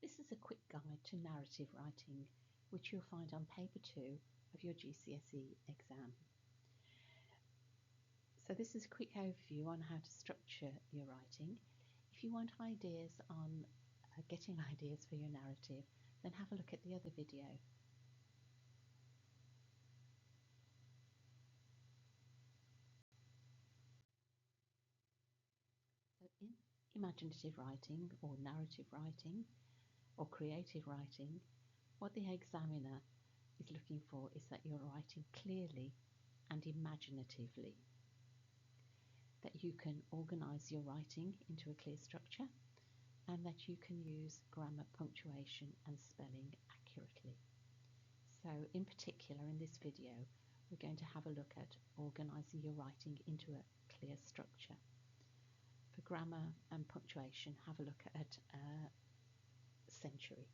This is a quick guide to narrative writing, which you'll find on paper 2 of your GCSE exam. So this is a quick overview on how to structure your writing. If you want ideas on getting ideas for your narrative, then have a look at the other video. So in imaginative writing or narrative writing or creative writing, what the examiner is looking for is that you're writing clearly and imaginatively, that you can organise your writing into a clear structure, and that you can use grammar, punctuation and spelling accurately. So in particular in this video we're going to have a look at organising your writing into a clear structure. For grammar and punctuation, have a look at century.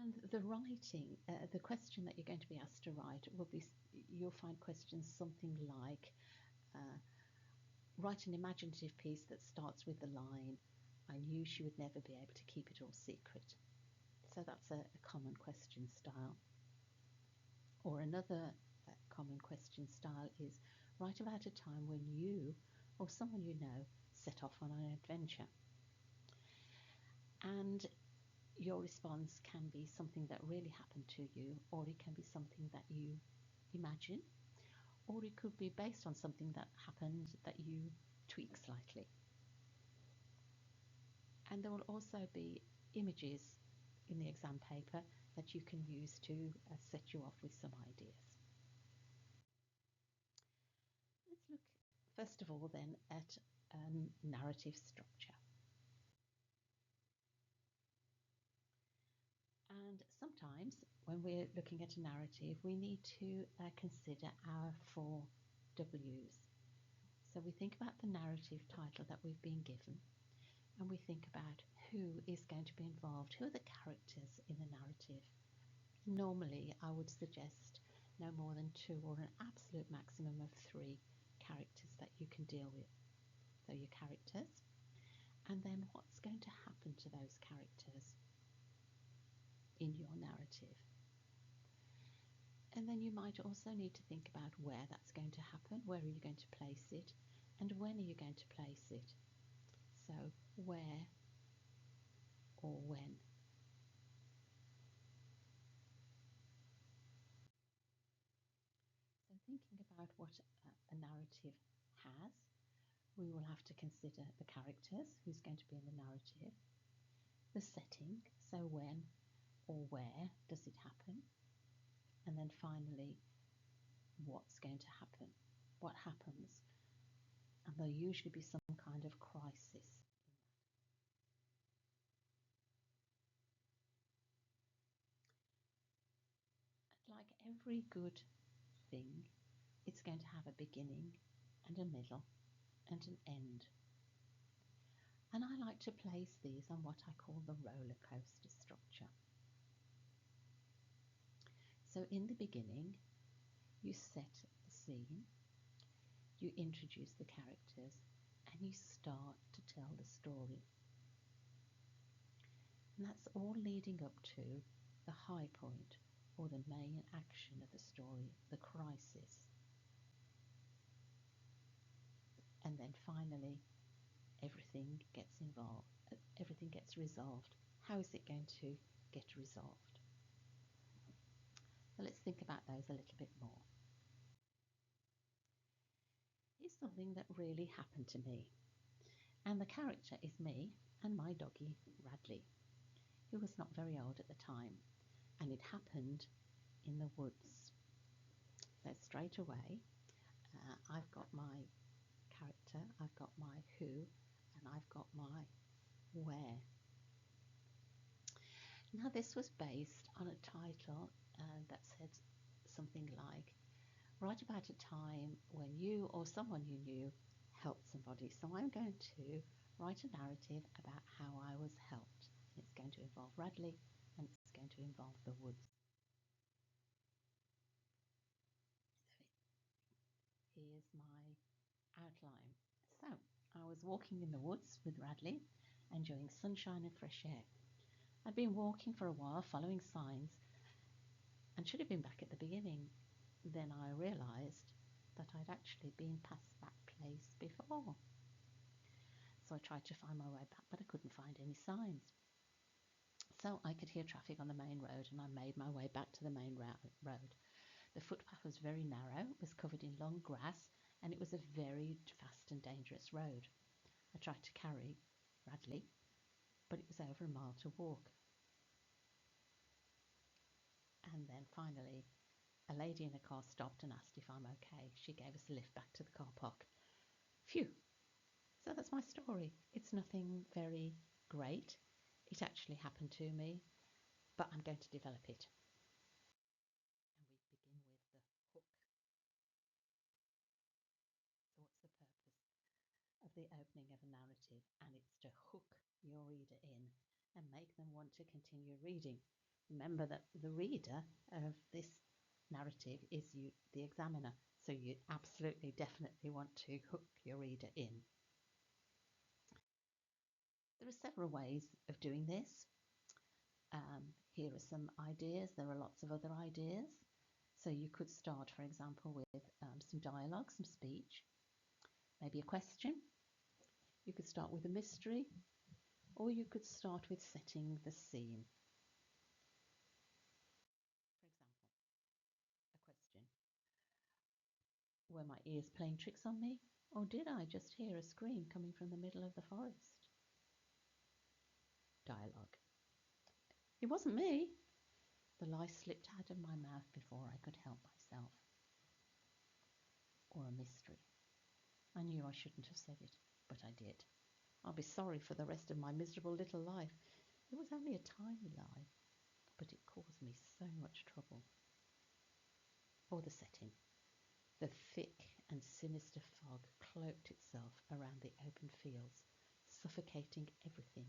And the writing, the question that you're going to be asked to write will be, you'll find questions something like, write an imaginative piece that starts with the line, I knew she would never be able to keep it all secret. So that's a common question style. Or another common question style is, write about a time when you or someone you know set off on an adventure. And your response can be something that really happened to you, or it can be something that you imagine, or it could be based on something that happened that you tweak slightly. And there will also be images in the exam paper that you can use to set you off with some ideas. Let's look first of all then at narrative structure. And sometimes when we're looking at a narrative, we need to consider our 4 W's. So we think about the narrative title that we've been given, and we think about who is going to be involved, who are the characters in the narrative. Normally, I would suggest no more than 2 or an absolute maximum of 3 characters that you can deal with. So your characters, and then what's going to happen to those characters in your narrative. And then you might also need to think about where that's going to happen, where are you going to place it, and when are you going to place it. So where or when. So thinking about what a narrative has, we will have to consider the characters, who's going to be in the narrative, the setting, so when or where does it happen, and then finally what's going to happen, what happens, and there'll usually be some kind of crisis in that. And like every good thing, it's going to have a beginning and a middle and an end. And I like to place these on what I call the roller coaster structure. So in the beginning, you set the scene, you introduce the characters, and you start to tell the story. And that's all leading up to the high point, or the main action of the story, the crisis. And then finally, everything gets involved, everything gets resolved. How is it going to get resolved? So let's think about those a little bit more. Here's something that really happened to me. And the character is me and my doggy, Radley, who was not very old at the time. And it happened in the woods. So straight away, I've got my character, I've got my who, and I've got my where. Now this was based on a title that said something like, write about a time when you or someone you knew helped somebody. So I'm going to write a narrative about how I was helped. It's going to involve Radley and it's going to involve the woods. So here's my outline. So I was walking in the woods with Radley, enjoying sunshine and fresh air. I'd been walking for a while, following signs, and should have been back at the beginning. Then I realised that I'd actually been past that place before. So I tried to find my way back, but I couldn't find any signs. So I could hear traffic on the main road, and I made my way back to the main road. The footpath was very narrow, it was covered in long grass, and it was a very fast and dangerous road. I tried to carry Radley, but it was over a mile to walk. And then finally, a lady in a car stopped and asked if I'm okay. She gave us a lift back to the car park. Phew! So that's my story. It's nothing very great. It actually happened to me, but I'm going to develop it. And we begin with the hook. So what's the purpose of the opening of a narrative? And it's to hook your reader in and make them want to continue reading. Remember that the reader of this narrative is you, the examiner. So you absolutely, definitely want to hook your reader in. There are several ways of doing this. Here are some ideas. There are lots of other ideas. So you could start, for example, with some dialogue, some speech, maybe a question. You could start with a mystery, or you could start with setting the scene. For example, a question. Were my ears playing tricks on me, or did I just hear a scream coming from the middle of the forest? Dialogue. It wasn't me. The lie slipped out of my mouth before I could help myself. Or a mystery. I knew I shouldn't have said it, but I did. I'll be sorry for the rest of my miserable little life. It was only a tiny lie, but it caused me so much trouble. Or the setting. The thick and sinister fog cloaked itself around the open fields, suffocating everything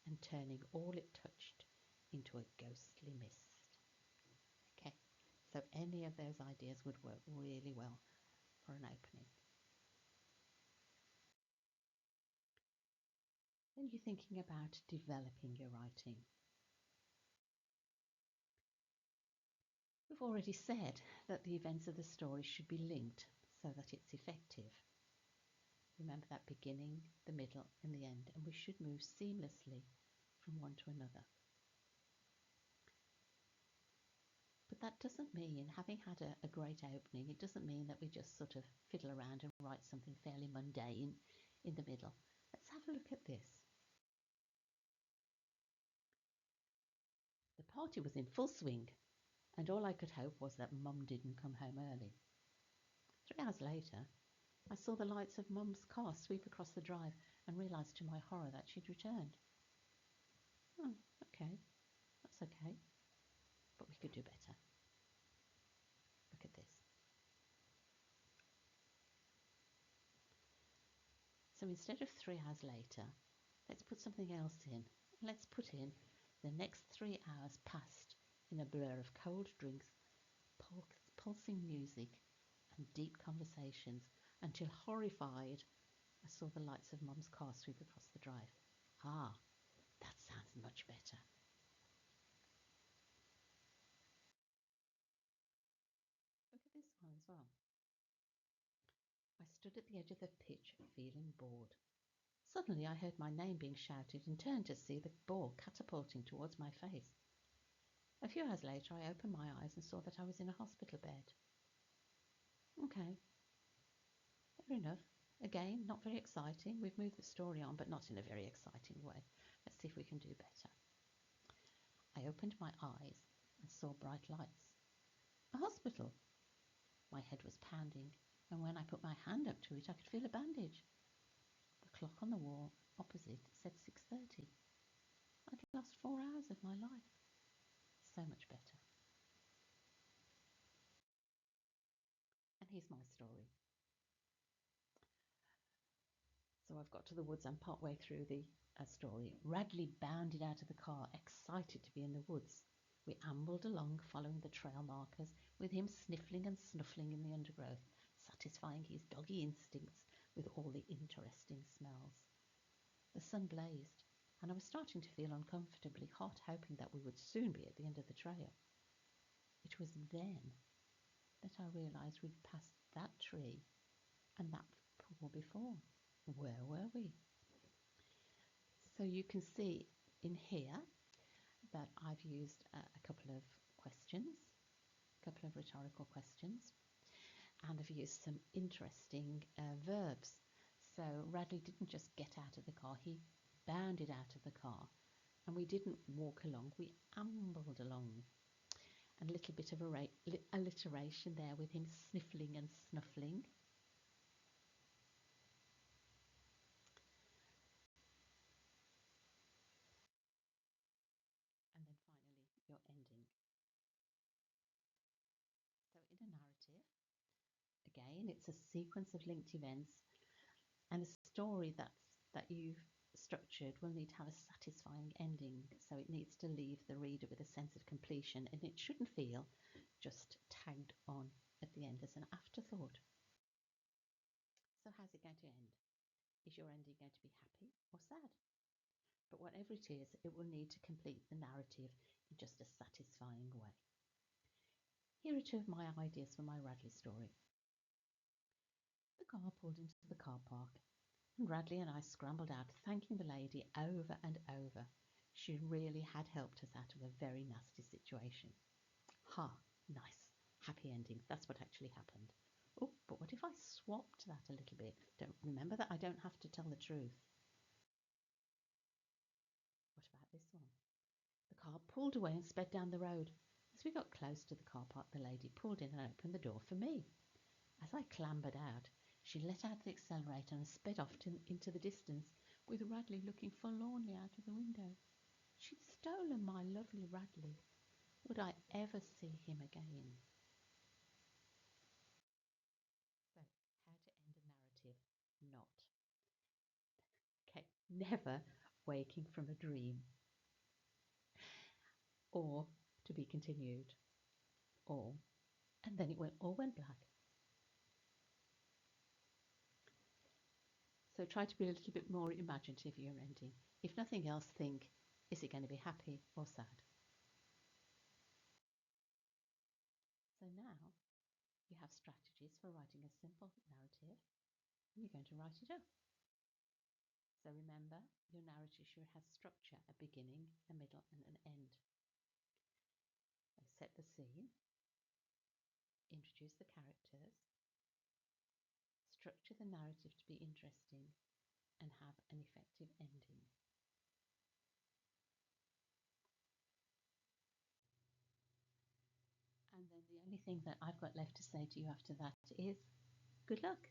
and turning all it touched into a ghostly mist. Okay, so any of those ideas would work really well for an opening. Then you're thinking about developing your writing. We've already said that the events of the story should be linked so that it's effective. Remember that beginning, the middle and the end, and we should move seamlessly from one to another. But that doesn't mean, having had a great opening, it doesn't mean that we just sort of fiddle around and write something fairly mundane in the middle. Let's have a look at this. The party was in full swing, and all I could hope was that Mum didn't come home early. 3 hours later, I saw the lights of Mum's car sweep across the drive and realised to my horror that she'd returned. Oh, okay, that's okay, but we could do better. Look at this. So instead of 3 hours later, let's put something else in. Let's put in the next 3 hours passed in a blur of cold drinks, pulsing music, and deep conversations until, horrified, I saw the lights of Mum's car sweep across the drive. Ah, that sounds much better. Look at this one as well. I stood at the edge of the pitch, feeling bored. Suddenly I heard my name being shouted and turned to see the ball catapulting towards my face. A few hours later, I opened my eyes and saw that I was in a hospital bed. Okay, fair enough. Again, not very exciting. We've moved the story on, but not in a very exciting way. Let's see if we can do better. I opened my eyes and saw bright lights. A hospital. My head was pounding, and when I put my hand up to it, I could feel a bandage. The clock on the wall opposite said 6:30. I'd lost 4 hours of my life. So much better. And here's my story. So I've got to the woods. I'm partway through the story. Radley bounded out of the car, excited to be in the woods. We ambled along, following the trail markers, with him sniffling and snuffling in the undergrowth, satisfying his doggy instincts with all the interesting smells. The sun blazed, and I was starting to feel uncomfortably hot, hoping that we would soon be at the end of the trail. It was then that I realised we'd passed that tree and that pool before. Where were we? So you can see in here that I've used a couple of questions, a couple of rhetorical questions, and I've used some interesting verbs. So Radley didn't just get out of the car, he bounded out of the car. And we didn't walk along, we ambled along. And a little bit of alliteration there with him sniffling and snuffling. And then finally, your ending. So in a narrative, again, it's a sequence of linked events, and a story that you've structured will need to have a satisfying ending. So it needs to leave the reader with a sense of completion, and it shouldn't feel just tagged on at the end as an afterthought. So how's it going to end? Is your ending going to be happy or sad? But whatever it is, it will need to complete the narrative in just a satisfying way. Here are two of my ideas for my Radley story. The car pulled into the car park, and Radley and I scrambled out, thanking the lady over and over. She really had helped us out of a very nasty situation. Ha, nice, happy ending. That's what actually happened. Oh, but what if I swapped that a little bit? Don't remember that I don't have to tell the truth. What about this one? The car pulled away and sped down the road. As we got close to the car park, the lady pulled in and opened the door for me. As I clambered out, she let out the accelerator and sped off into the distance, with Radley looking forlornly out of the window. She'd stolen my lovely Radley. Would I ever see him again? So, how to end a narrative? Not. Okay, never waking from a dream. Or to be continued. Or, and then it all went black. So try to be a little bit more imaginative in your ending. If nothing else, think, is it going to be happy or sad? So now you have strategies for writing a simple narrative, and you're going to write it up. So remember, your narrative should have structure, a beginning, a middle, and an end. So set the scene, introduce the characters, structure the narrative to be interesting, and have an effective ending. And then the only thing that I've got left to say to you after that is good luck.